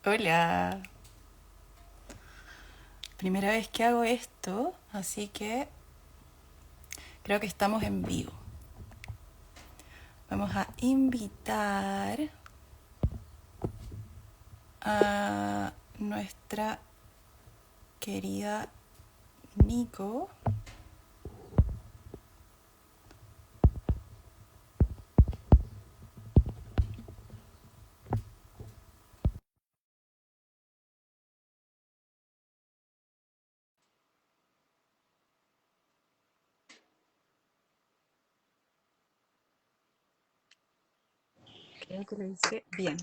Hola, primera vez que hago esto, así que creo que estamos en vivo. Vamos a invitar a nuestra querida Nico. Creo que lo hice bien.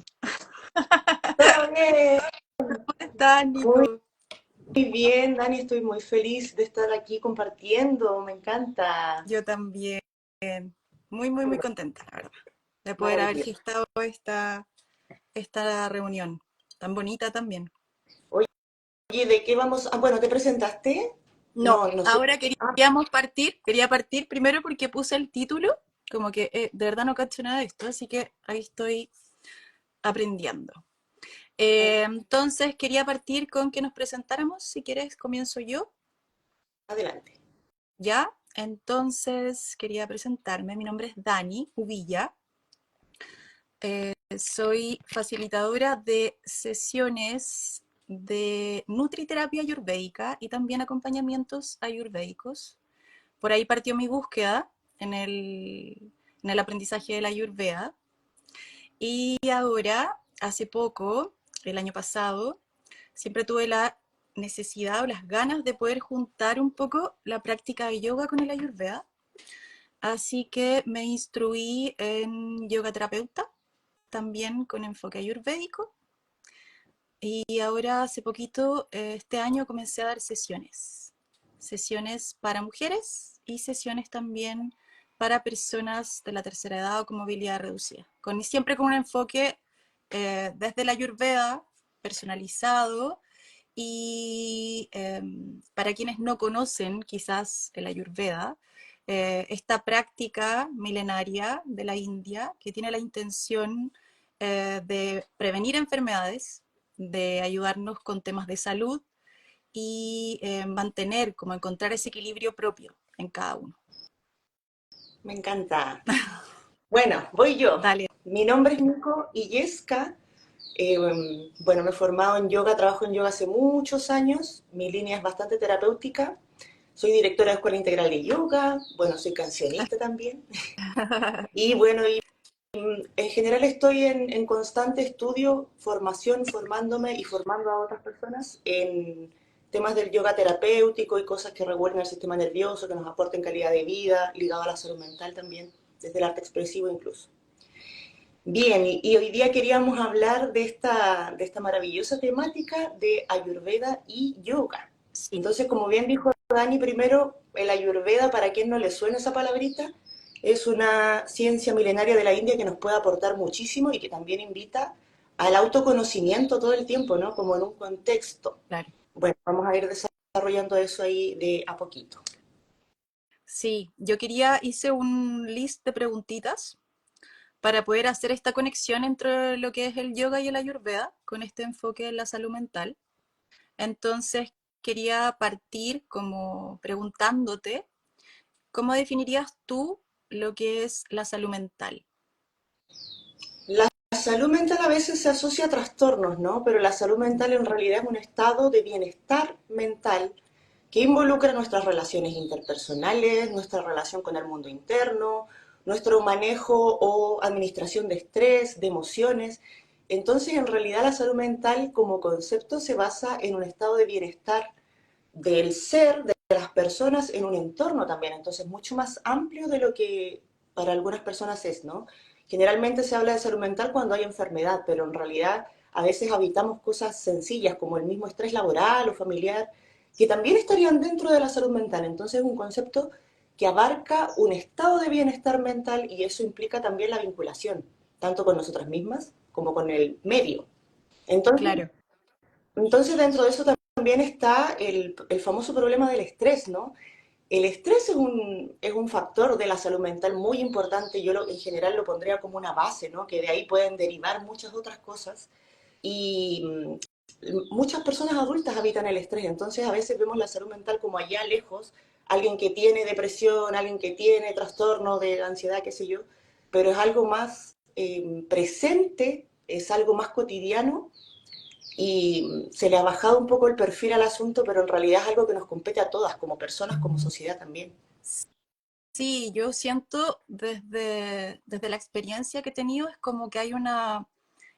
Todo bien, ¿Cómo estás, muy Nico? bien, Dani, estoy muy feliz de estar aquí compartiendo, me encanta. Yo también. Muy contenta, la verdad, de poder haber Maravilloso. gestado esta reunión tan bonita también. Oye, ¿de qué vamos? Ah, bueno, ¿te presentaste? No, No, no sé. ahora Ah, quería partir primero porque puse el título, como que de verdad no cacho nada de esto, así que ahí estoy aprendiendo. Entonces quería partir con que nos presentáramos, si quieres comienzo yo, adelante. ¿ya? Entonces quería presentarme, mi nombre es Dani Uvilla, soy facilitadora de sesiones de nutriterapia ayurvédica y también acompañamientos ayurvédicos. Por ahí partió mi búsqueda en el aprendizaje de la Ayurveda. Y ahora, hace poco, el año pasado, siempre tuve la necesidad o las ganas de poder juntar un poco la práctica de yoga con el Ayurveda. Así que me instruí en yoga terapeuta, también con enfoque ayurvédico. Y ahora, hace poquito, este año, comencé a dar sesiones. Sesiones para mujeres y sesiones también para personas de la tercera edad o con movilidad reducida. Siempre con un enfoque desde la Ayurveda, personalizado. Y para quienes no conocen quizás el Ayurveda, esta práctica milenaria de la India que tiene la intención de prevenir enfermedades, de ayudarnos con temas de salud y mantener, como encontrar ese equilibrio propio en cada uno. Me encanta. Bueno, voy yo. Dale. Mi nombre es Nico Illesca. Bueno, me he formado en yoga, trabajo en yoga hace muchos años. Mi línea es bastante terapéutica. Soy directora de Escuela Integral de Yoga. Bueno, soy cancionista también. Y bueno, en general estoy en constante estudio, formación, formándome y formando a otras personas en temas del yoga terapéutico y cosas que regulen el sistema nervioso, que nos aporten calidad de vida, ligado a la salud mental también, desde el arte expresivo incluso. Bien, y hoy día queríamos hablar de esta maravillosa temática de Ayurveda y yoga. Sí, Entonces, como bien dijo Dani, primero, el Ayurveda, para quien no le suena esa palabrita, es una ciencia milenaria de la India que nos puede aportar muchísimo y que también invita al autoconocimiento todo el tiempo, ¿no? Como en un contexto. claro. Bueno, vamos a ir desarrollando eso ahí de a poquito. Sí, hice un list de preguntitas para poder hacer esta conexión entre lo que es el yoga y el ayurveda, con este enfoque en la salud mental. Entonces, quería partir como preguntándote, ¿cómo definirías tú lo que es la salud mental? La salud mental a veces se asocia a trastornos, ¿no? Pero la salud mental en realidad es un estado de bienestar mental que involucra nuestras relaciones interpersonales, nuestra relación con el mundo interno, nuestro manejo o administración de estrés, de emociones. Entonces, en realidad la salud mental como concepto se basa en un estado de bienestar del ser, de las personas, en un entorno también. Entonces, mucho más amplio de lo que para algunas personas es, ¿no? Generalmente se habla de salud mental cuando hay enfermedad, pero en realidad a veces habitamos cosas sencillas como el mismo estrés laboral o familiar, que también estarían dentro de la salud mental. Entonces, es un concepto que abarca un estado de bienestar mental y eso implica también la vinculación, tanto con nosotras mismas como con el medio. Entonces, Claro, entonces, dentro de eso también está el famoso problema del estrés, ¿no? El estrés es un factor de la salud mental muy importante, en general lo pondría como una base, ¿no? Que de ahí pueden derivar muchas otras cosas, y muchas personas adultas habitan el estrés, entonces a veces vemos la salud mental como allá lejos, alguien que tiene depresión, alguien que tiene trastorno de ansiedad, qué sé yo, pero es algo más presente, es algo más cotidiano y se le ha bajado un poco el perfil al asunto, pero en realidad es algo que nos compete a todas, como personas, como sociedad también. Sí, yo siento desde la experiencia que he tenido, es como que hay una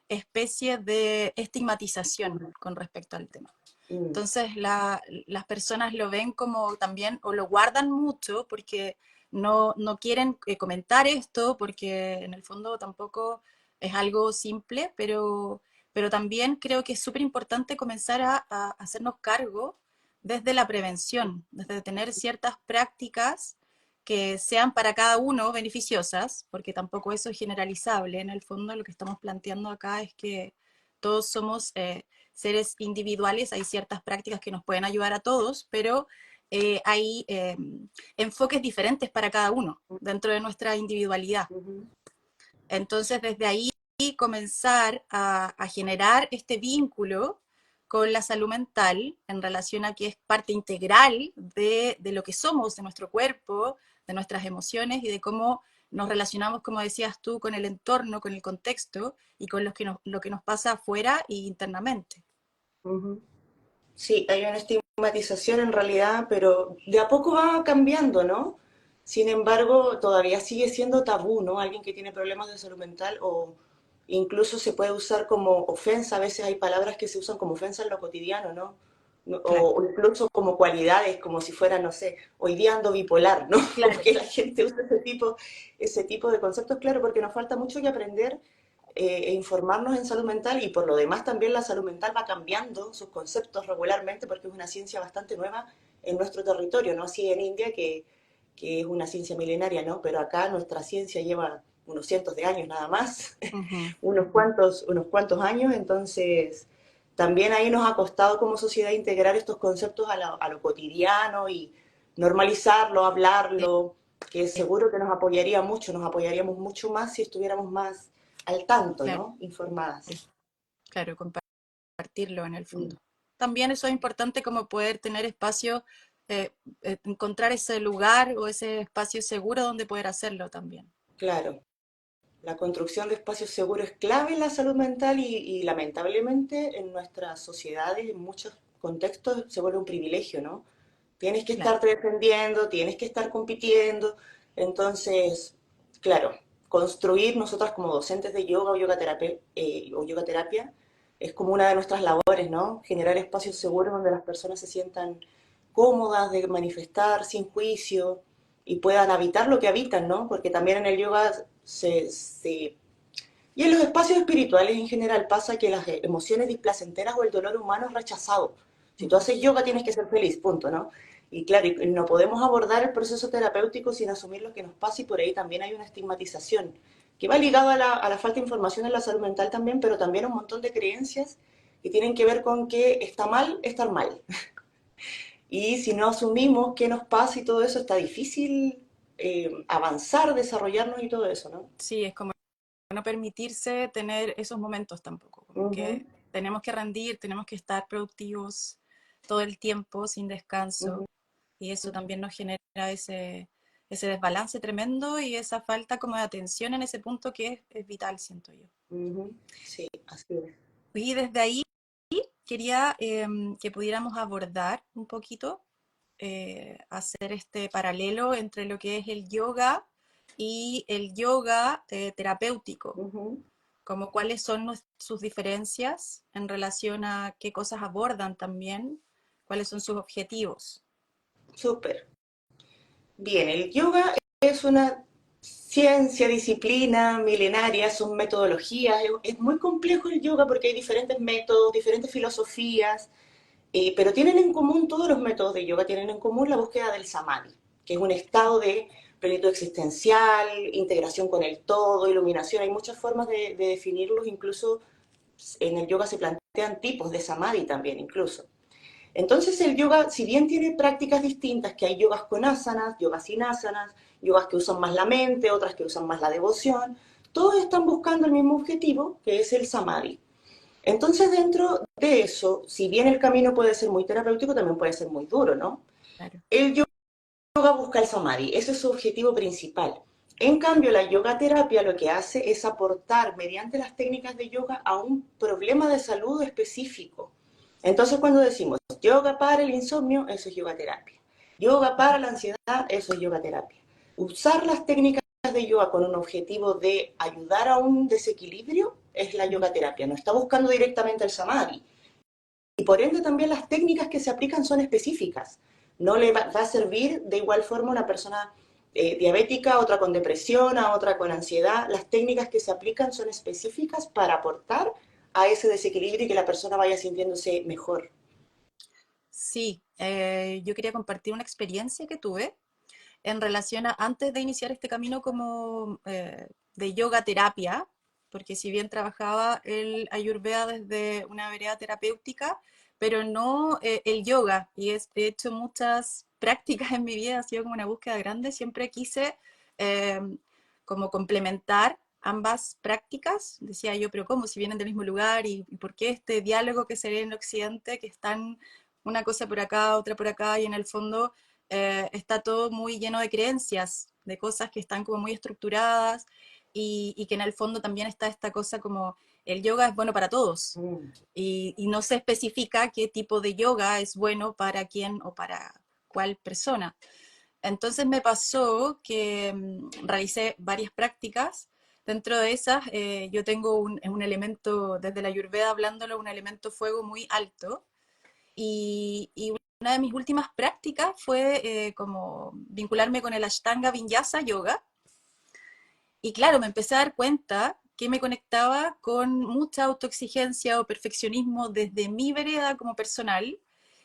especie de estigmatización con respecto al tema. Mm, Entonces las personas lo ven como también, o lo guardan mucho porque no quieren comentar esto, porque en el fondo tampoco es algo simple, pero también creo que es súper importante comenzar a hacernos cargo desde la prevención, desde tener ciertas prácticas que sean para cada uno beneficiosas, porque tampoco eso es generalizable. En el fondo lo que estamos planteando acá es que todos somos seres individuales, hay ciertas prácticas que nos pueden ayudar a todos, pero hay enfoques diferentes para cada uno dentro de nuestra individualidad. ujú, Entonces, desde ahí comenzar a generar este vínculo con la salud mental en relación a que es parte integral de lo que somos, de nuestro cuerpo, de nuestras emociones y de cómo nos relacionamos, como decías tú, con el entorno, con el contexto y con lo que nos pasa afuera e internamente. ujú. Sí, hay una estigmatización en realidad, pero de a poco va cambiando, ¿no? Sin embargo, todavía sigue siendo tabú, ¿no? Alguien que tiene problemas de salud mental o incluso se puede usar como ofensa, a veces hay palabras que se usan como ofensa en lo cotidiano, ¿no? Claro, O incluso como cualidades, como si fuera, no sé, hoy día ando bipolar, ¿no? claro. Porque la gente usa ese tipo de conceptos, claro, porque nos falta mucho que aprender e informarnos en salud mental y por lo demás también la salud mental va cambiando sus conceptos regularmente porque es una ciencia bastante nueva en nuestro territorio, no así en India que es una ciencia milenaria, ¿no? Pero acá nuestra ciencia lleva unos cientos de años nada más, Ujú. unos cuantos años, entonces también ahí nos ha costado como sociedad integrar estos conceptos a lo cotidiano y normalizarlo, Sí, hablarlo, que seguro que nos apoyaría mucho, nos apoyaríamos mucho más si estuviéramos más al tanto, claro, ¿no? Informadas. claro, compartirlo en el Mm, fondo. También eso es importante como poder tener espacio, eh, encontrar ese lugar o ese espacio seguro donde poder hacerlo también. claro, la construcción de espacios seguros es clave en la salud mental y lamentablemente en nuestras sociedades, en muchos contextos, se vuelve un privilegio, ¿no? Tienes que Claro, estarte defendiendo, tienes que estar compitiendo. Entonces, claro, construir nosotras como docentes de yoga o yoga terapia es como una de nuestras labores, ¿no? Generar espacios seguros donde las personas se sientan cómodas de manifestar sin juicio y puedan habitar lo que habitan, ¿no? Porque también en el yoga y en los espacios espirituales en general pasa que las emociones displacenteras o el dolor humano es rechazado. Si tú ujú, haces yoga tienes que ser feliz, punto, ¿no? Y claro, y no podemos abordar el proceso terapéutico sin asumir lo que nos pasa y por ahí también hay una estigmatización que va ligada a la falta de información en la salud mental también, pero también un montón de creencias que tienen que ver con que está mal estar mal. Y si no asumimos qué nos pasa y todo eso, está difícil avanzar, desarrollarnos y todo eso, ¿no? sí, es como no permitirse tener esos momentos tampoco, como Ujú, que tenemos que rendir, tenemos que estar productivos todo el tiempo, sin descanso, ujú, y eso también nos genera ese desbalance tremendo y esa falta como de atención en ese punto que es vital, siento yo. ujú. Sí, así es. Y desde ahí quería que pudiéramos abordar un poquito, hacer este paralelo entre lo que es el yoga y el yoga terapéutico, Ujú. como cuáles son sus diferencias en relación a qué cosas abordan también, cuáles son sus objetivos. Súper. Bien, el yoga es una ciencia, disciplina milenaria, son metodologías. Es muy complejo el yoga porque hay diferentes métodos, diferentes filosofías, pero tienen en común, todos los métodos de yoga tienen en común la búsqueda del samadhi, que es un estado de plenitud existencial, integración con el todo, iluminación. Hay muchas formas de definirlos, incluso en el yoga se plantean tipos de samadhi también, incluso. Entonces el yoga, si bien tiene prácticas distintas, que hay yogas con asanas, yogas sin asanas, yogas que usan más la mente, otras que usan más la devoción, todos están buscando el mismo objetivo, que es el samadhi. Entonces, dentro de eso, si bien el camino puede ser muy terapéutico, también puede ser muy duro, ¿no? Claro. El yoga busca el samadhi, ese es su objetivo principal. En cambio, la yoga terapia lo que hace es aportar mediante las técnicas de yoga a un problema de salud específico. Entonces, cuando decimos yoga para el insomnio, eso es yoga terapia. Yoga para la ansiedad, eso es yoga terapia. Usar las técnicas de yoga con un objetivo de ayudar a un desequilibrio es la yoga terapia. No está buscando directamente el samadhi. Y por ende también las técnicas que se aplican son específicas. No le va a servir de igual forma a una persona diabética, a otra con depresión, a otra con ansiedad. Las técnicas que se aplican son específicas para aportar a ese desequilibrio y que la persona vaya sintiéndose mejor. Sí, yo quería compartir una experiencia que tuve en relación a antes de iniciar este camino como de yoga terapia, porque si bien trabajaba el Ayurveda desde una vereda terapéutica, pero no el yoga, y he hecho muchas prácticas en mi vida, ha sido como una búsqueda grande, siempre quise eh, como complementar ambas prácticas, decía yo, pero ¿cómo? Si vienen del mismo lugar, y por qué este diálogo que se ve en el occidente, que están una cosa por acá, otra por acá, y en el fondo está todo muy lleno de creencias, de cosas que están como muy estructuradas y que en el fondo también está esta cosa como el yoga es bueno para todos Mm. y no se especifica qué tipo de yoga es bueno para quién o para cuál persona. Entonces me pasó que realicé varias prácticas. Dentro de esas, yo tengo un elemento, desde la Ayurveda hablándolo, un elemento fuego muy alto, y una de mis últimas prácticas fue como vincularme con el Ashtanga Vinyasa Yoga. Y claro, me empecé a dar cuenta que me conectaba con mucha autoexigencia o perfeccionismo desde mi vereda como personal.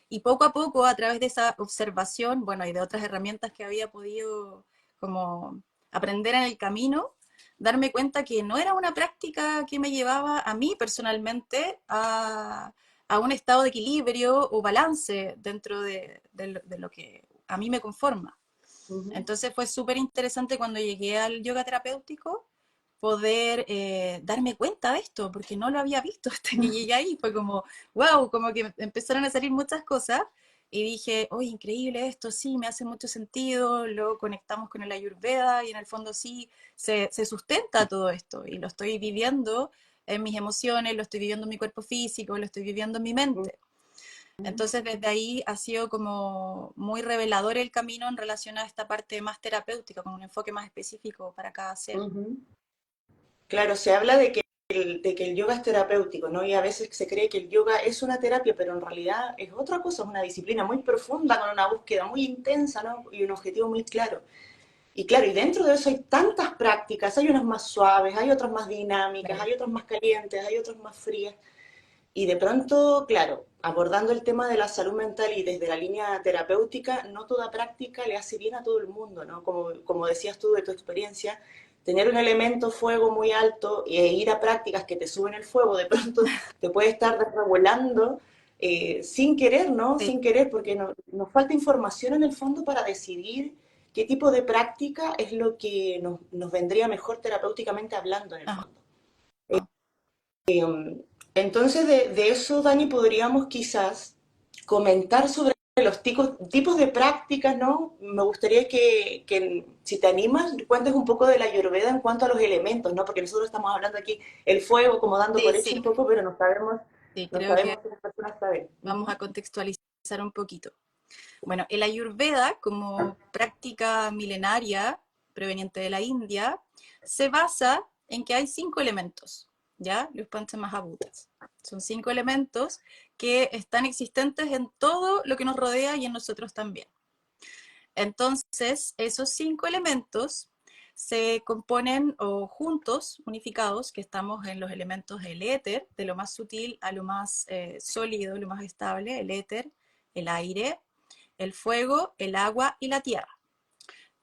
Y poco a poco, a través de esa observación, bueno, y de otras herramientas que había podido como aprender en el camino, darme cuenta que no era una práctica que me llevaba a mí personalmente a un estado de equilibrio o balance dentro de lo que a mí me conforma. Ujú. Entonces fue súper interesante cuando llegué al yoga terapéutico poder darme cuenta de esto, porque no lo había visto hasta que llegué ahí. Fue como, wow, como que empezaron a salir muchas cosas y dije, oye, increíble esto, sí, me hace mucho sentido, lo conectamos con el Ayurveda y en el fondo sí, se sustenta todo esto y lo estoy viviendo en mis emociones, lo estoy viviendo en mi cuerpo físico, lo estoy viviendo en mi mente. Entonces, desde ahí ha sido como muy revelador el camino en relación a esta parte más terapéutica, con un enfoque más específico para cada ser. Ujú. Claro, se habla de que el yoga es terapéutico, ¿no? Y a veces se cree que el yoga es una terapia, pero en realidad es otra cosa, es una disciplina muy profunda, con una búsqueda muy intensa, ¿no? Y un objetivo muy claro. Y claro, y dentro de eso hay tantas prácticas, hay unas más suaves, hay otras más dinámicas, Claro. hay otras más calientes, hay otras más frías. Y de pronto, claro, abordando el tema de la salud mental y desde la línea terapéutica, no toda práctica le hace bien a todo el mundo, ¿no? Como decías tú de tu experiencia, tener un elemento fuego muy alto e ir a prácticas que te suben el fuego, de pronto te puede estar desregulando sin querer, ¿no? Sí, Sin querer, porque nos falta información en el fondo para decidir qué tipo de práctica es lo que nos vendría mejor terapéuticamente hablando en el ajá. fondo. Entonces, de eso, Dani, podríamos quizás comentar sobre los tipos de prácticas, ¿no? Me gustaría que, si te animas, cuentes un poco de la Ayurveda en cuanto a los elementos, ¿no? Porque nosotros estamos hablando aquí el fuego como dando Sí, por hecho sí, un poco, pero sí, no creo que sabemos si las personas saben. vamos Ujú. a contextualizar un poquito. Bueno, el Ayurveda, como práctica milenaria proveniente de la India, se basa en que hay 5 elementos, ¿ya? Los Panchamahabhutas. Son 5 elementos que están existentes en todo lo que nos rodea y en nosotros también. Entonces, esos 5 elementos se componen o juntos, unificados, que estamos en los elementos del éter, de lo más sutil a lo más sólido, lo más estable, el éter, el aire, el fuego, el agua y la tierra.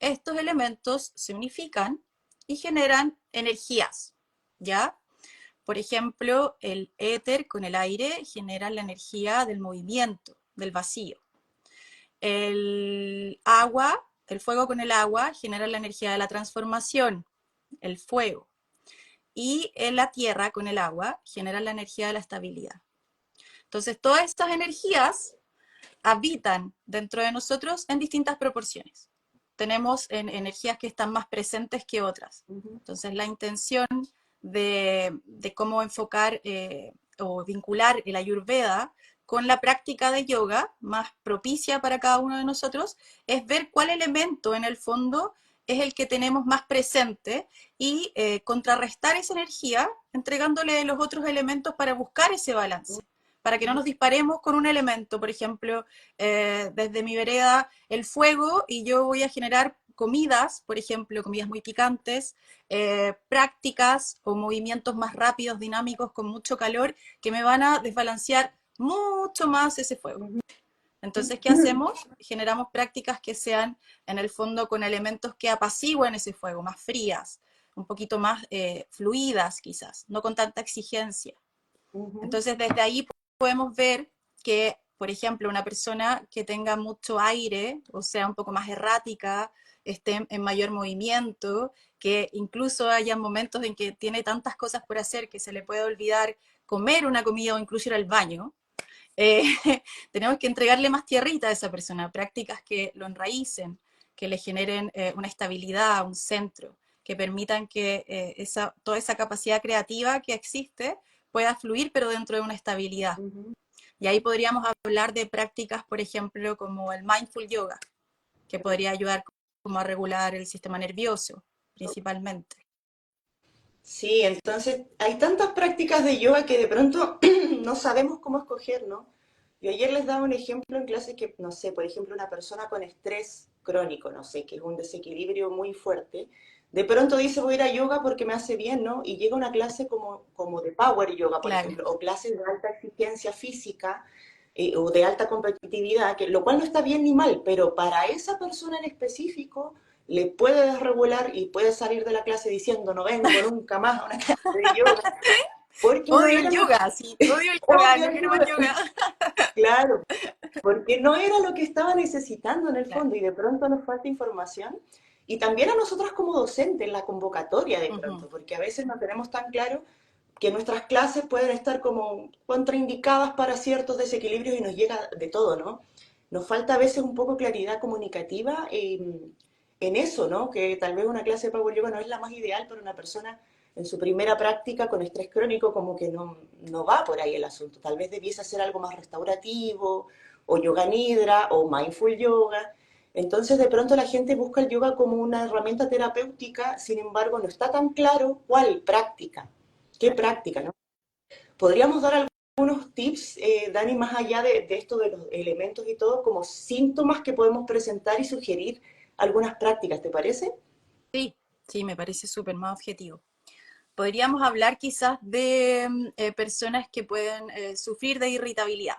Estos elementos se unifican y generan energías, ¿ya? Por ejemplo, el éter con el aire genera la energía del movimiento, del vacío. El agua, el fuego con el agua genera la energía de la transformación, el fuego. y la tierra con el agua generan la energía de la estabilidad. Entonces, todas estas energías habitan dentro de nosotros en distintas proporciones. Tenemos energías que están más presentes que otras. Entonces, la intención de cómo enfocar o vincular el Ayurveda con la práctica de yoga más propicia para cada uno de nosotros es ver cuál elemento en el fondo es el que tenemos más presente y contrarrestar esa energía entregándole los otros elementos para buscar ese balance, para que no nos disparemos con un elemento, por ejemplo, desde mi vereda el fuego y yo voy a generar comidas, por ejemplo, comidas muy picantes, prácticas o movimientos más rápidos, dinámicos, con mucho calor, que me van a desbalancear mucho más ese fuego. Entonces, ¿qué hacemos? Generamos prácticas que sean, en el fondo, con elementos que apacigüen ese fuego, más frías, un poquito más fluidas quizás, no con tanta exigencia. Entonces, desde ahí podemos ver que, por ejemplo, una persona que tenga mucho aire, o sea, un poco más errática, esté en mayor movimiento, que incluso haya momentos en que tiene tantas cosas por hacer que se le puede olvidar comer una comida o incluso ir al baño, eh, tenemos que entregarle más tierrita a esa persona, prácticas que lo enraícen, que le generen una estabilidad, un centro, que permitan que toda esa capacidad creativa que existe pueda fluir, pero dentro de una estabilidad. Y ahí podríamos hablar de prácticas, por ejemplo, como el mindful yoga, que podría ayudar como a regular el sistema nervioso, principalmente. Sí, entonces hay tantas prácticas de yoga que de pronto no sabemos cómo escoger, ¿no? Yo ayer les daba un ejemplo en clase que, no sé, por ejemplo, una persona con estrés crónico, no sé, que es un desequilibrio muy fuerte, de pronto dice voy a ir a yoga porque me hace bien, ¿no? Y llega a una clase como de power yoga, por Claro. ejemplo, o clases de alta exigencia física o de alta competitividad, que, lo cual no está bien ni mal, pero para esa persona en específico le puede desregular y puede salir de la clase diciendo no vengo nunca más a una clase de yoga, porque no Odio el era lo yoga, sí, odio el yoga, obvio no el quiero más yoga. yoga. Claro, porque no era lo que estaba necesitando en el Claro. fondo y de pronto nos falta información. Y también a nosotras como docentes, en la convocatoria de Uh-huh. pronto, porque a veces no tenemos tan claro que nuestras clases pueden estar como contraindicadas para ciertos desequilibrios y nos llega de todo, ¿no? Nos falta a veces un poco claridad comunicativa en eso, ¿no? Que tal vez una clase de Power Yoga no es la más ideal para una persona en su primera práctica con estrés crónico, como que no va por ahí el asunto. Tal vez debiese hacer algo más restaurativo, o yoga nidra, o mindful yoga. Entonces de pronto la gente busca el yoga como una herramienta terapéutica, sin embargo no está tan claro cuál práctica, qué Claro. práctica, ¿no? Podríamos dar algunos tips, Dani, más allá de esto de los elementos y todo, como síntomas que podemos presentar y sugerir algunas prácticas, ¿te parece? Sí, sí, me parece súper más objetivo. Podríamos hablar quizás de personas que pueden sufrir de irritabilidad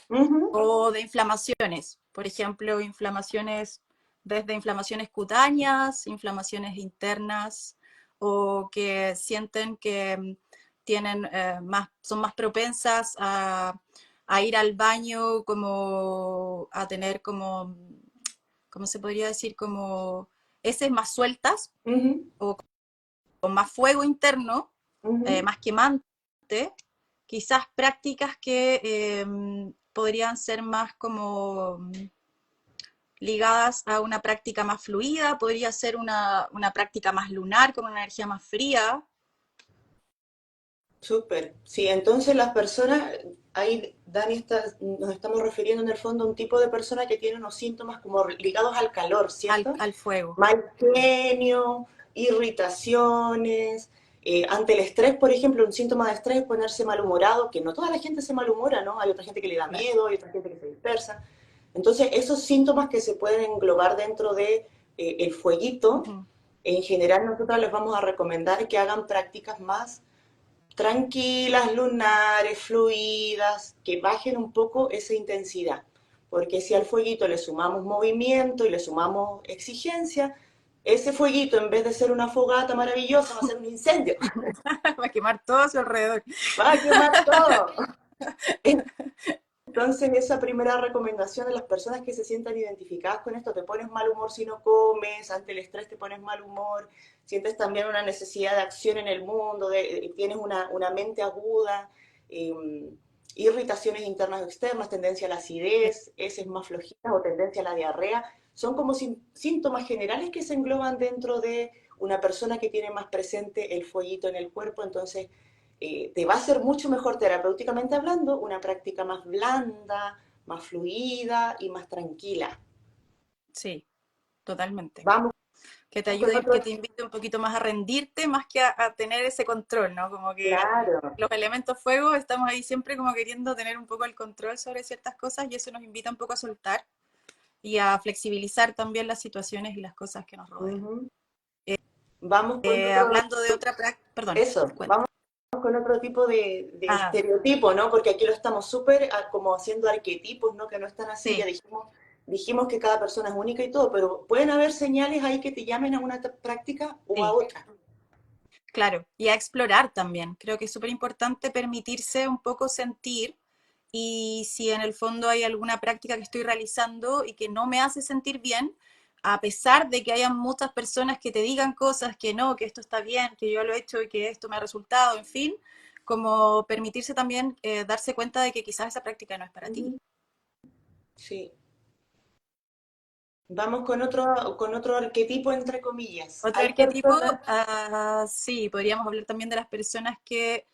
Ujú. o de inflamaciones. Por ejemplo, inflamaciones desde inflamaciones cutáneas, inflamaciones internas, o que sienten que tienen son más propensas a ir al baño, como a tener como, ¿cómo se podría decir? Como heces más sueltas Ujú, o con más fuego interno, ujú. más quemante, quizás prácticas que podrían ser más como ligadas a una práctica más fluida, podría ser una práctica más lunar, con una energía más fría. Súper. Sí, entonces las personas, ahí Dani nos estamos refiriendo en el fondo a un tipo de persona que tiene unos síntomas como ligados al calor, ¿cierto? Al fuego. Mal genio, irritaciones. Ante el estrés, por ejemplo, un síntoma de estrés es ponerse malhumorado, que no toda la gente se malhumora, ¿no? Hay otra gente que le da Claro. miedo, hay otra gente que se dispersa. Entonces, esos síntomas que se pueden englobar dentro de el fueguito, Ujú. en general nosotros les vamos a recomendar que hagan prácticas más tranquilas, lunares, fluidas, que bajen un poco esa intensidad. Porque si al fueguito le sumamos movimiento y le sumamos exigencia, ese fueguito en vez de ser una fogata maravillosa va a ser un incendio. Va a quemar todo a su alrededor. Va a quemar todo. Entonces, esa primera recomendación a las personas que se sientan identificadas con esto, te pones mal humor si no comes, ante el estrés te pones mal humor, sientes también una necesidad de acción en el mundo, tienes una mente aguda, eh, irritaciones internas o externas, tendencia a la acidez, heces más flojitas o tendencia a la diarrea, son como síntomas generales que se engloban dentro de una persona que tiene más presente el fueguito en el cuerpo. Entonces te va a ser mucho mejor terapéuticamente hablando una práctica más blanda, más fluida y más tranquila. Sí, totalmente. Vamos Que te con ayude, otro, que te invite un poquito más a rendirte, más que a tener ese control, ¿no? Como que claro. los elementos fuego estamos ahí siempre como queriendo tener un poco el control sobre ciertas cosas y eso nos invita un poco a soltar y a flexibilizar también las situaciones y las cosas que nos rodean. Uh-huh. Vamos con otro, Hablando de otra práctica, perdón, eso, cuenta. vamos con otro tipo de Ah, estereotipo, ¿no? Porque aquí lo estamos súper como haciendo arquetipos, ¿no? Que no están así, ya sí, dijimos que cada persona es única y todo, pero pueden haber señales ahí que te llamen a una práctica o a sí, otra. claro. Y a explorar también. Creo que es súper importante permitirse un poco sentir y si en el fondo hay alguna práctica que estoy realizando y que no me hace sentir bien, a pesar de que haya muchas personas que te digan cosas que no, que esto está bien, que yo lo he hecho y que esto me ha resultado, en fin, como permitirse también darse cuenta de que quizás esa práctica no es para ti. Uh-huh. Sí. Vamos con otro arquetipo, entre comillas. Otro Hay arquetipo, personas, sí, podríamos hablar también de las personas que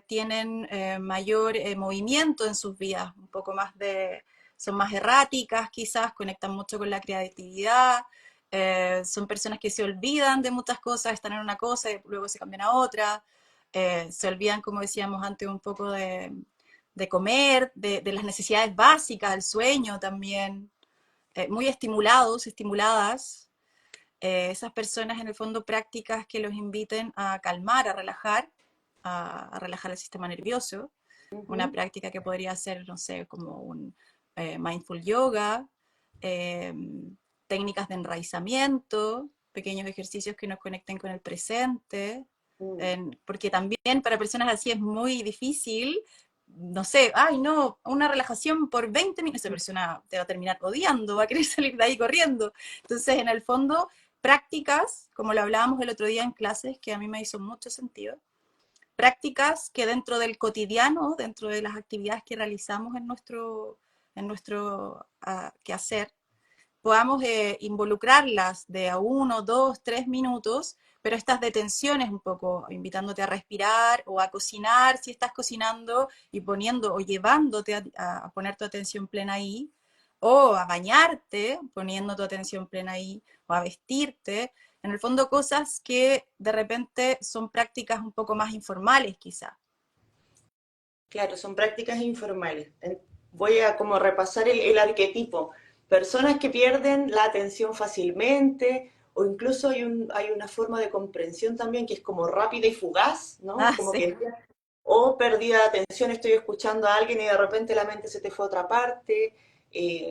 tienen mayor movimiento en sus vidas, un poco más son más erráticas quizás, conectan mucho con la creatividad, son personas que se olvidan de muchas cosas, están en una cosa y luego se cambian a otra, se olvidan, como decíamos antes, un poco de comer, de las necesidades básicas, el sueño también, muy estimulados, estimuladas esas personas en el fondo prácticas que los inviten a calmar, a relajar el sistema nervioso. Una uh-huh, práctica que podría ser, no sé, como un mindful yoga, eh, técnicas de enraizamiento, pequeños ejercicios que nos conecten con el presente, porque también para personas así es muy difícil, no sé, ay no, una relajación por 20 minutos, esa persona te va a terminar odiando, va a querer salir de ahí corriendo. Entonces, en el fondo, prácticas, como lo hablábamos el otro día en clases, que a mí me hizo mucho sentido, prácticas que dentro del cotidiano, dentro de las actividades que realizamos en nuestro quehacer, podamos involucrarlas de a 1, 2, 3 minutos, pero estas detenciones un poco invitándote a respirar o a cocinar si estás cocinando y poniendo o llevándote a poner tu atención plena ahí, o a bañarte poniendo tu atención plena ahí, o a vestirte. En el fondo cosas que de repente son prácticas un poco más informales quizá. claro, son prácticas informales. Voy a como repasar el arquetipo. Personas que pierden la atención fácilmente, o incluso hay una forma de comprensión también que es como rápida y fugaz, ¿no? Ah, Como sí. que, o pérdida de atención, estoy escuchando a alguien y de repente la mente se te fue a otra parte.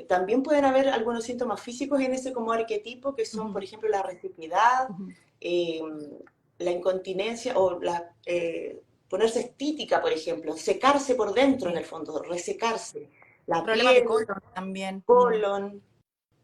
También pueden haber algunos síntomas físicos en ese como arquetipo, que son, por Ujú, ejemplo, la resequedad, ujú. eh, la incontinencia o ponerse estítica, por ejemplo, secarse por dentro en Sí. el fondo, resecarse, la Problemas de piel, colon también. Mm, colon,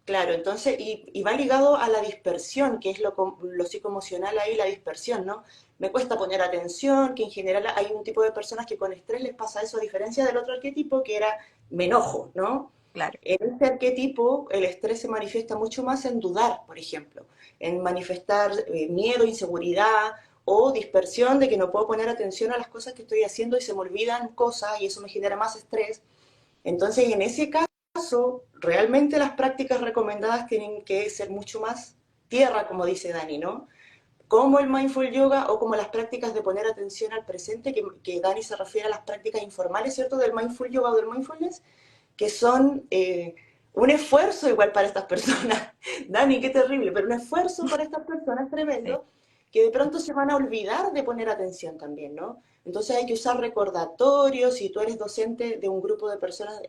claro, entonces, y va ligado a la dispersión, que es lo psicoemocional ahí, la dispersión, ¿no? Me cuesta poner atención, que en general hay un tipo de personas que con estrés les pasa eso, a diferencia del otro arquetipo que era me enojo, ¿no? claro. En este arquetipo el estrés se manifiesta mucho más en dudar, por ejemplo, en manifestar miedo, inseguridad o dispersión de que no puedo poner atención a las cosas que estoy haciendo y se me olvidan cosas y eso me genera más estrés. Entonces, en ese caso, realmente las prácticas recomendadas tienen que ser mucho más tierra, como dice Dani, ¿no? Como el mindful yoga o como las prácticas de poner atención al presente, que Dani se refiere a las prácticas informales, ¿cierto? Del mindful yoga o del mindfulness, que son un esfuerzo igual para estas personas. Dani, qué terrible, pero un esfuerzo para estas personas Sí. tremendo, que de pronto se van a olvidar de poner atención también, ¿no? Entonces hay que usar recordatorios, si tú eres docente de un grupo de personas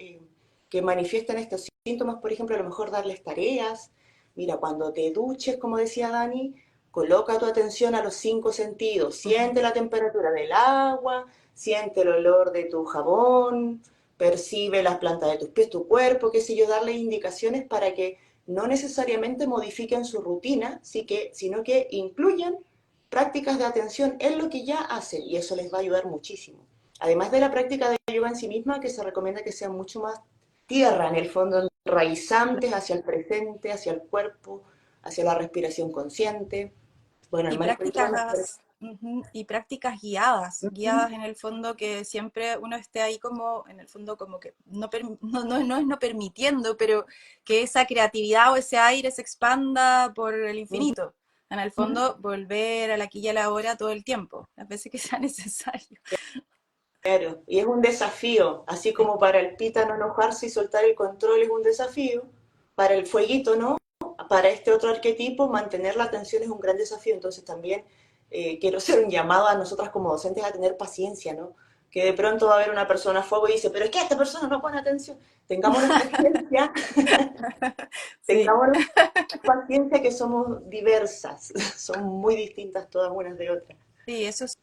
que manifiestan estos síntomas, por ejemplo, a lo mejor darles tareas. Mira, cuando te duches, como decía Dani, coloca tu atención a los 5 sentidos, Ujú. siente la temperatura del agua, siente el olor de tu jabón, percibe las plantas de tus pies, tu cuerpo, qué sé yo, darle indicaciones para que no necesariamente modifiquen su rutina, sino que incluyan prácticas de atención en lo que ya hacen y eso les va a ayudar muchísimo. Además de la práctica de yoga en sí misma, que se recomienda que sea mucho más tierra, en el fondo, enraizantes hacia el presente, hacia el cuerpo, hacia la respiración consciente. Bueno, el Y mindfulness prácticas, ujú, y prácticas guiadas, guiadas en el fondo que siempre uno esté ahí como, en el fondo como que no es no permitiendo, pero que esa creatividad o ese aire se expanda por el infinito. En el fondo, volver a la aquí y a la hora todo el tiempo, las veces que sea necesario. claro, y es un desafío, así Sí, como para el pita no enojarse y soltar el control es un desafío, para el fueguito no, para este otro arquetipo mantener la atención es un gran desafío, entonces también quiero hacer un llamado a nosotras como docentes a tener paciencia, ¿no? Que de pronto va a haber una persona a fuego y dice, pero es que esta persona no pone atención, tengámonos paciencia, sí. tengamos paciencia que somos diversas, son muy distintas todas unas de otras. Sí, eso es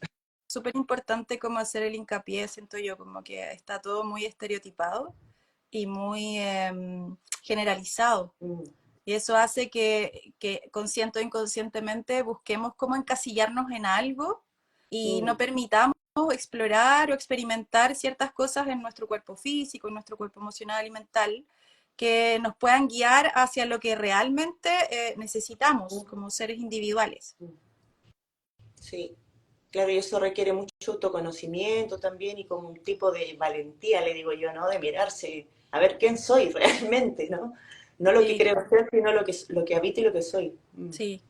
súper importante como hacer el hincapié, siento yo, como que está todo muy estereotipado y muy generalizado. Mm, Y eso hace que consciente o inconscientemente busquemos cómo encasillarnos en algo y no mm. permitamos explorar o experimentar ciertas cosas en nuestro cuerpo físico, en nuestro cuerpo emocional y mental, que nos puedan guiar hacia lo que realmente necesitamos Mm, como seres individuales. mm. Sí, claro, y eso requiere mucho autoconocimiento también y como un tipo de valentía, le digo yo, ¿no? De mirarse, a ver quién soy realmente, ¿no? No lo que Sí, creo ser, sino lo que habito y lo que soy. Mm. sí,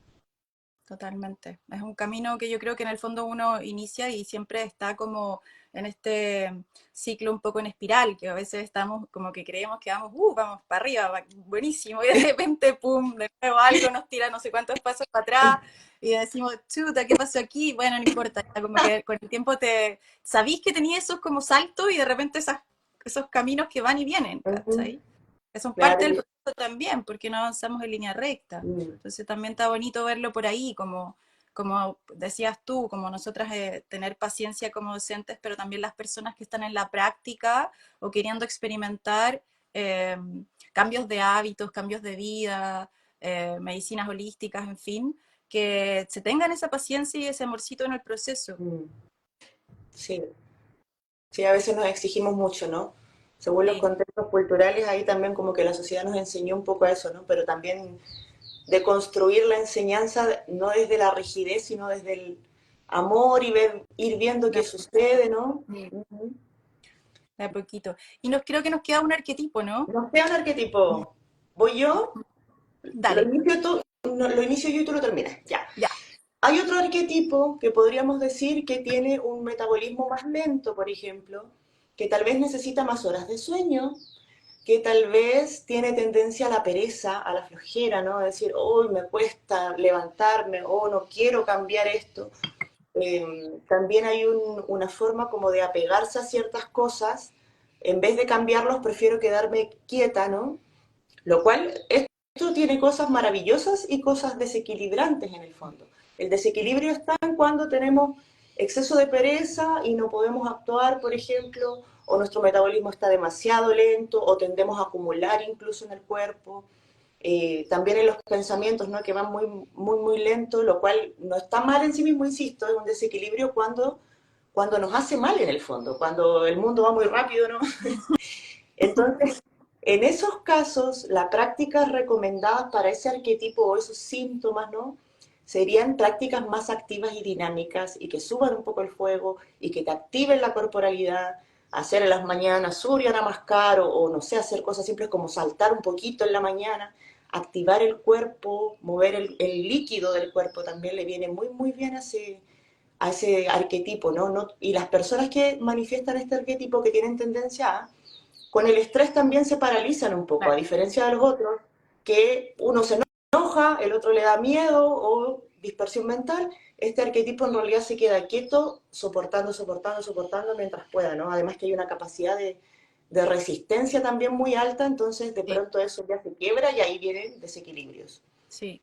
totalmente. Es un camino que yo creo que en el fondo uno inicia y siempre está como en este ciclo un poco en espiral, que a veces estamos como que creemos que vamos, vamos para arriba, buenísimo, y de repente, pum, de nuevo algo nos tira no sé cuántos pasos para atrás y decimos, chuta, ¿qué pasó aquí? Bueno, no importa, ya como que con el tiempo sabís que tenías esos como saltos y de repente esos caminos que van y vienen, Ujú. ¿cachai? Que son Claro, parte del proceso también, porque no avanzamos en línea recta. mm, Entonces también está bonito verlo por ahí, como decías tú, como nosotras tener paciencia como docentes, pero también las personas que están en la práctica o queriendo experimentar eh, cambios de hábitos, cambios de vida, medicinas holísticas, en fin, que se tengan esa paciencia y ese amorcito en el proceso. mm. Sí, sí, a veces nos exigimos mucho, ¿no? Según los Sí, contextos culturales, ahí también como que la sociedad nos enseñó un poco a eso, ¿no? Pero también de construir la enseñanza no desde la rigidez, sino desde el amor y ir viendo qué sucede, ¿no? sí, Ujú. de a poquito. Y creo que nos queda un arquetipo, ¿no? Nos queda un arquetipo. Voy yo, lo Dale, inicio tú, no, lo inicio yo y tú lo terminas. Ya. ya. Hay otro arquetipo que podríamos decir que tiene un metabolismo más lento, por ejemplo, que tal vez necesita más horas de sueño, que tal vez tiene tendencia a la pereza, a la flojera, ¿no? A decir, hoy me cuesta levantarme, o no quiero cambiar esto. También hay una forma como de apegarse a ciertas cosas. En vez de cambiarlos, prefiero quedarme quieta, ¿no? Lo cual, esto tiene cosas maravillosas y cosas desequilibrantes en el fondo. El desequilibrio está en cuando tenemos exceso de pereza y no podemos actuar, por ejemplo, o nuestro metabolismo está demasiado lento, o tendemos a acumular incluso en el cuerpo. También en los pensamientos, ¿no? Que van muy, muy, muy lento, lo cual no está mal en sí mismo, insisto, es un desequilibrio cuando nos hace mal en el fondo, cuando el mundo va muy rápido, ¿no? Entonces, en esos casos, la práctica recomendada para ese arquetipo o esos síntomas, ¿no? Serían prácticas más activas y dinámicas y que suban un poco el fuego y que te activen la corporalidad, hacer en las mañanas Surya Namaskar o no sé, hacer cosas simples como saltar un poquito en la mañana, activar el cuerpo, mover el líquido del cuerpo también le viene muy, muy bien a ese arquetipo, ¿no? ¿no? Y las personas que manifiestan este arquetipo que tienen tendencia a con el estrés también se paralizan un poco, a Claro. diferencia de los otros, que uno se enoja, el otro le da miedo o dispersión mental, este arquetipo en realidad se queda quieto, soportando, soportando, soportando mientras pueda, ¿no? Además que hay una capacidad de resistencia también muy alta, entonces de Sí, pronto eso ya se quiebra y ahí vienen desequilibrios. sí.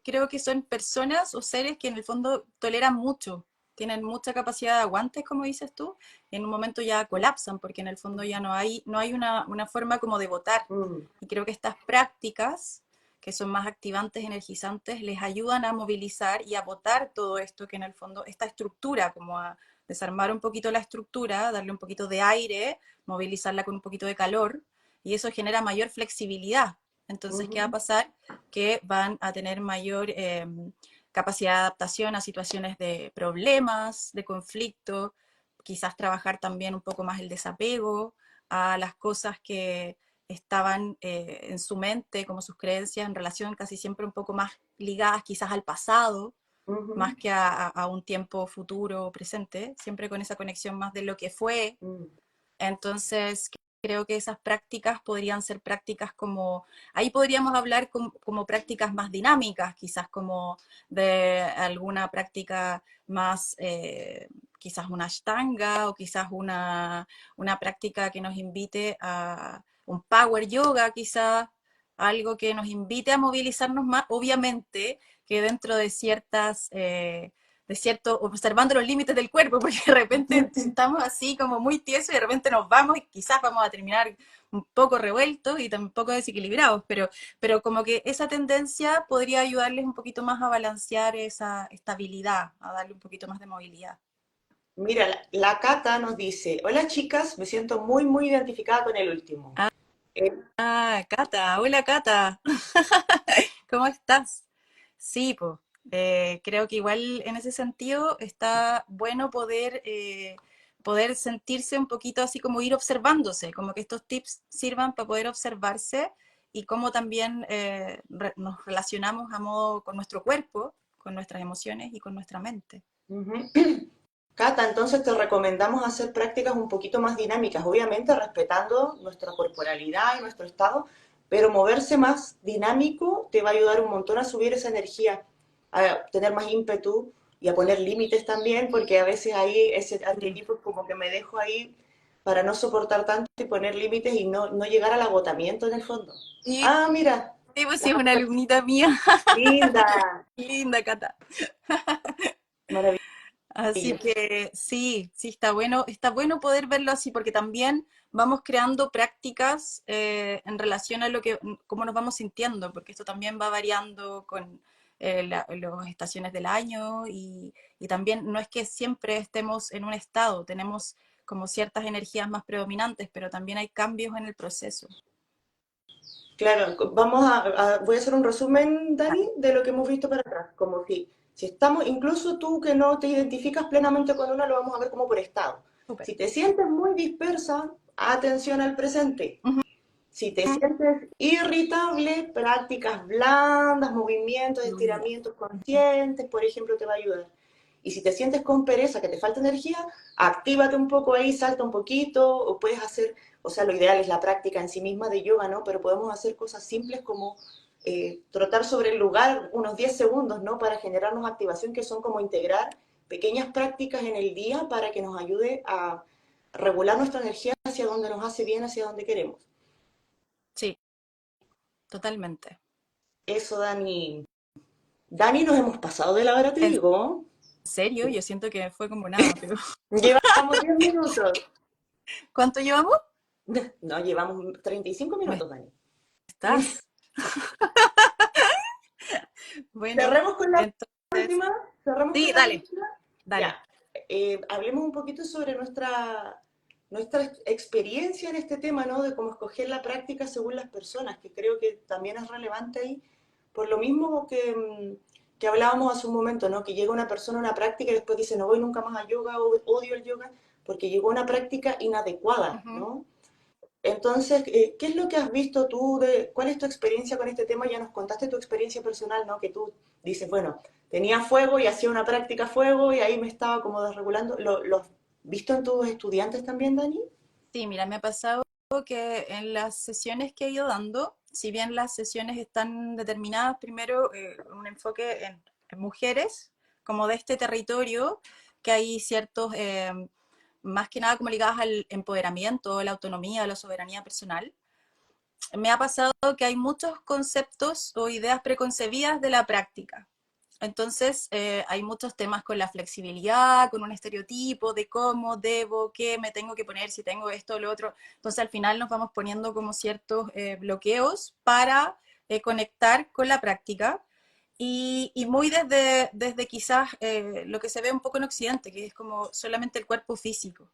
Creo que son personas o seres que en el fondo toleran mucho. tienen mucha capacidad de aguantes, como dices tú, y en un momento ya colapsan, porque en el fondo ya no hay una forma como de votar. Mm, Y creo que estas prácticas, que son más activantes, energizantes, les ayudan a movilizar y a botar todo esto que en el fondo, esta estructura, como a desarmar un poquito la estructura, darle un poquito de aire, movilizarla con un poquito de calor, y eso genera mayor flexibilidad. Entonces, ¿qué va a ujú, pasar? Que van a tener mayor capacidad de adaptación a situaciones de problemas, de conflicto, quizás trabajar también un poco más el desapego a las cosas que estaban en su mente, como sus creencias, en relación casi siempre un poco más ligadas quizás al pasado, más ujú, que a un tiempo futuro o presente, siempre con esa conexión más de lo que fue. mm. Entonces, creo que esas prácticas podrían ser prácticas como, ahí podríamos hablar como prácticas más dinámicas, quizás como de alguna práctica más, quizás una ashtanga o quizás una práctica que nos invite a un power yoga, quizás algo que nos invite a movilizarnos más, obviamente que dentro de cierto, observando los límites del cuerpo, porque de repente estamos así como muy tiesos y de repente nos vamos y quizás vamos a terminar un poco revueltos y tampoco desequilibrados, pero como que esa tendencia podría ayudarles un poquito más a balancear esa estabilidad, a darle un poquito más de movilidad. Mira, la Cata nos dice, hola chicas, me siento muy, muy identificada con el último. Eh, Ah, Cata, hola Cata, ¿cómo estás? Sí, pues, creo que igual en ese sentido está bueno poder sentirse un poquito así como ir observándose, como que estos tips sirvan para poder observarse y cómo también nos relacionamos a modo con nuestro cuerpo, con nuestras emociones y con nuestra mente. ujú. Cata, entonces te recomendamos hacer prácticas un poquito más dinámicas, obviamente respetando nuestra corporalidad y nuestro estado, pero moverse más dinámico te va a ayudar un montón a subir esa energía, a tener más ímpetu y a poner límites también, porque a veces ahí ese Sí. arquetipo es como que me dejo ahí para no soportar tanto y poner límites y no llegar al agotamiento en el fondo. Y Ah, mira, sí, pues sí, es una alumnita mía, linda, linda Cata. maravilloso. Así que sí, sí, está bueno poder verlo así, porque también vamos creando prácticas en relación a lo que, cómo nos vamos sintiendo, porque esto también va variando con las estaciones del año y también no es que siempre estemos en un estado, tenemos como ciertas energías más predominantes, pero también hay cambios en el proceso. Claro, voy a hacer un resumen, Dani, de lo que hemos visto para atrás. Como si estamos, incluso tú que no te identificas plenamente con una, lo vamos a ver como por estado. Súper. Si te sientes muy dispersa, atención al presente. Ujú. Si te sientes irritable, prácticas blandas, movimientos, Fluida. estiramientos conscientes, por ejemplo, te va a ayudar. Y si te sientes con pereza, que te falta energía, actívate un poco ahí, salta un poquito, o puedes hacer, o sea, lo ideal es la práctica en sí misma de yoga, ¿no? Pero podemos hacer cosas simples como trotar sobre el lugar unos 10 segundos, ¿no? Para generarnos activación, que son como integrar pequeñas prácticas en el día para que nos ayude a regular nuestra energía hacia donde nos hace bien, hacia donde queremos. Sí, totalmente. Eso, Dani. Dani, nos hemos pasado de la hora, te En digo. serio, yo siento que fue como nada, pero Llevamos 10 minutos. ¿cuánto llevamos? No, llevamos 35 ¿Me minutos, Dani. estás? Bueno, Cerremos con la entonces, última. Cerremos con sí, la dale, última. dale. Ya. Hablemos un poquito sobre nuestra experiencia en este tema, ¿no? De cómo escoger la práctica según las personas, que creo que también es relevante ahí. Por lo mismo que hablábamos hace un momento, ¿no? Que llega una persona a una práctica y después dice, no voy nunca más a yoga o odio el yoga, porque llegó a una práctica inadecuada, Ujú. ¿no? Entonces, ¿qué es lo que has visto tú cuál es tu experiencia con este tema? Ya nos contaste tu experiencia personal, ¿no? Que tú dices, bueno, tenía fuego y hacía una práctica fuego y ahí me estaba como desregulando. ¿Lo has visto en tus estudiantes también, Dani? Sí, mira, me ha pasado que en las sesiones que he ido dando, si bien las sesiones están determinadas primero un enfoque en mujeres, como de este territorio, que hay ciertos, más que nada como ligadas al empoderamiento, la autonomía, la soberanía personal, me ha pasado que hay muchos conceptos o ideas preconcebidas de la práctica. Entonces, hay muchos temas con la flexibilidad, con un estereotipo de cómo debo, qué me tengo que poner, si tengo esto o lo otro. Entonces, al final nos vamos poniendo como ciertos bloqueos para conectar con la práctica. Y muy desde quizás lo que se ve un poco en Occidente, que es como solamente el cuerpo físico,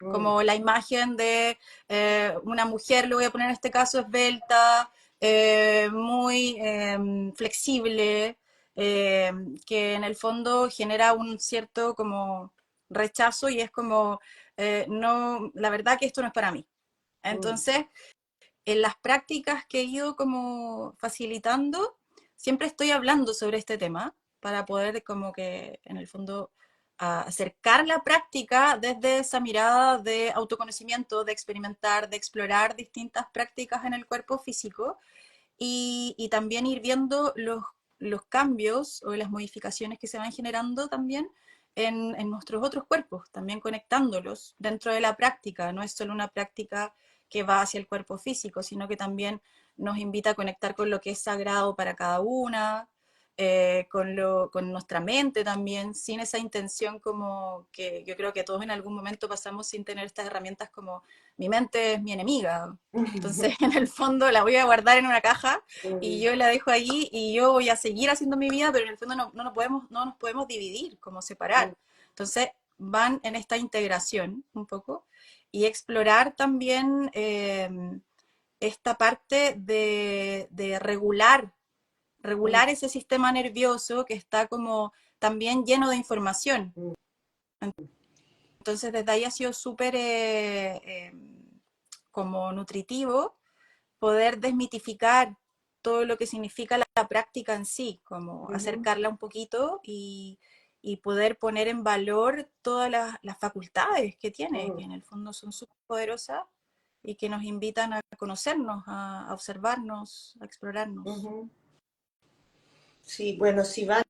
Mm, como la imagen de una mujer, lo voy a poner en este caso, esbelta, muy flexible, eh, que en el fondo genera un cierto como rechazo y es como, no, la verdad que esto no es para mí. mm, Entonces, en las prácticas que he ido como facilitando, siempre estoy hablando sobre este tema para poder como que en el fondo acercar la práctica desde esa mirada de autoconocimiento, de experimentar, de explorar distintas prácticas en el cuerpo físico y también ir viendo los cambios o las modificaciones que se van generando también en nuestros otros cuerpos, también conectándolos dentro de la práctica. No es solo una práctica que va hacia el cuerpo físico, sino que también nos invita a conectar con lo que es sagrado para cada una, con nuestra mente también, sin esa intención como que yo creo que todos en algún momento pasamos sin tener estas herramientas como mi mente es mi enemiga. Entonces, en el fondo la voy a guardar en una caja y mm, yo la dejo ahí y yo voy a seguir haciendo mi vida, pero en el fondo no nos podemos dividir, como mm, separar. Entonces, van en esta integración un poco y explorar también esta parte de mm, regular ese sistema nervioso que está como también lleno de información. mm. Entonces, desde ahí ha sido súper como nutritivo poder desmitificar todo lo que significa la práctica en sí, como Ujú, acercarla un poquito y poder poner en valor todas las facultades que tiene, que mm, en el fondo son súper poderosas y que nos invitan a conocernos, a observarnos, a explorarnos. ujú. Sí, bueno, si van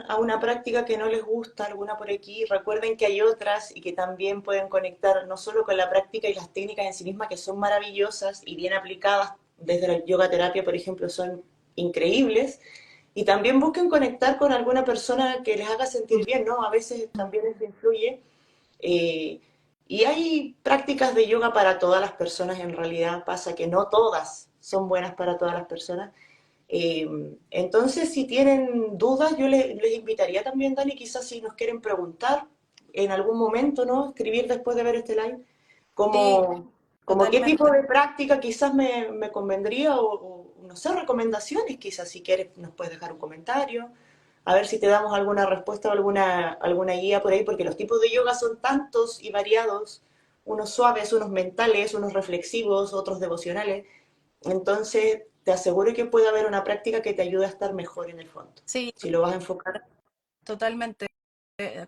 a una práctica que no les gusta, alguna por aquí, recuerden que hay otras y que también pueden conectar no solo con la práctica y las técnicas en sí mismas, que son maravillosas y bien aplicadas desde la yoga terapia, por ejemplo, son increíbles. Y también busquen conectar con alguna persona que les haga sentir bien, ¿no? A veces también eso influye. Eh, y hay prácticas de yoga para todas las personas, en realidad pasa que no todas son buenas para todas las personas. Entonces, si tienen dudas, yo les invitaría también, Dani, quizás si nos quieren preguntar en algún momento, ¿no? Escribir después de ver este live, Sí, como qué tipo totalmente. de práctica quizás me convendría o, no sé, recomendaciones, quizás si quieres nos puedes dejar un comentario, a ver si te damos alguna respuesta o alguna guía por ahí, porque los tipos de yoga son tantos y variados, unos suaves, unos mentales, unos reflexivos, otros devocionales. Entonces, te aseguro que puede haber una práctica que te ayude a estar mejor en el fondo. Sí, Si lo vas a enfocar. totalmente.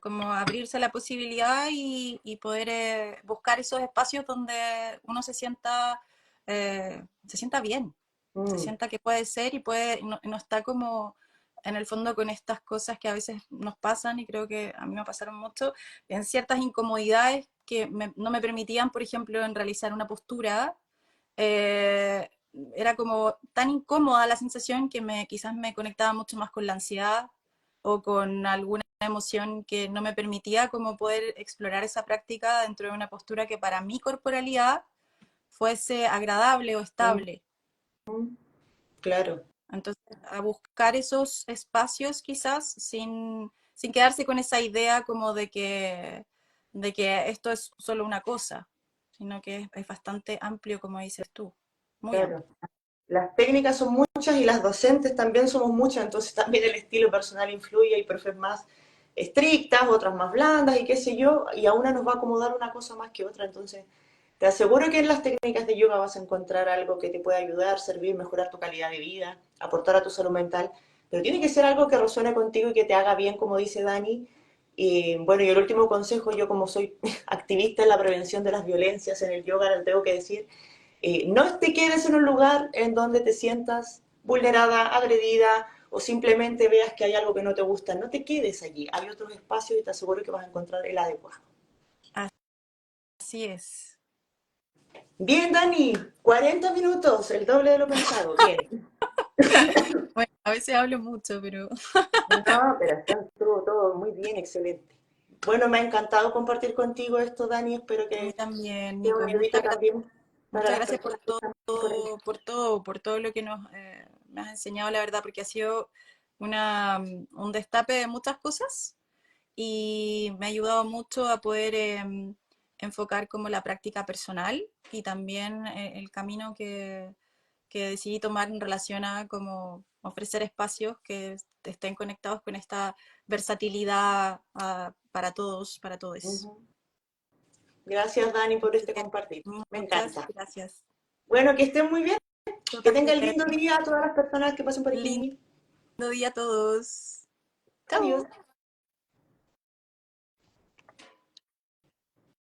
Como abrirse a la posibilidad y poder buscar esos espacios donde uno se sienta bien, se Mm, sienta que puede ser y puede, no está como en el fondo con estas cosas que a veces nos pasan y creo que a mí me pasaron mucho, en ciertas incomodidades que no me permitían, por ejemplo, en realizar una postura, eh, era como tan incómoda la sensación que quizás me conectaba mucho más con la ansiedad o con alguna emoción que no me permitía como poder explorar esa práctica dentro de una postura que para mi corporalidad fuese agradable o mm, estable. claro. Entonces, a buscar esos espacios quizás sin quedarse con esa idea como de que esto es solo una cosa, sino que es bastante amplio, como dices tú, muy Claro. amplio. Las técnicas son muchas y las docentes también somos muchas, entonces también el estilo personal influye. Hay profes más estrictas, otras más blandas y qué sé yo, y a una nos va a acomodar una cosa más que otra. Entonces, te aseguro que en las técnicas de yoga vas a encontrar algo que te pueda ayudar, servir, mejorar tu calidad de vida, aportar a tu salud mental, pero tiene que ser algo que resuene contigo y que te haga bien, como dice Dani. Y bueno, y el último consejo, yo como soy activista en la prevención de las violencias en el yoga, le tengo que decir, no te quedes en un lugar en donde te sientas vulnerada, agredida o simplemente veas que hay algo que no te gusta. No te quedes allí. Hay otros espacios y te aseguro que vas a encontrar el adecuado. Así es. Bien, Dani, 40 minutos, el doble de lo pensado. Bien. Bueno, A veces hablo mucho, pero No, pero está todo muy bien, excelente. Bueno, me ha encantado compartir contigo esto, Dani. Espero a mí que también, sea Nico. una ayudita también para Muchas las gracias por personas que están por ahí. por todo lo que me has enseñado, la verdad, porque ha sido un destape de muchas cosas y me ha ayudado mucho a poder enfocar como la práctica personal y también el camino que decidí tomar en relación a como ofrecer espacios que estén conectados con esta versatilidad para todos, para todos. Ujú. Gracias, Dani, por Así este que compartir. Me muchas encanta. gracias. Bueno, que estén muy bien. Tú Que tengan también. lindo día a todas las personas que pasen por Lindo aquí. día a todos. Adiós. Chao.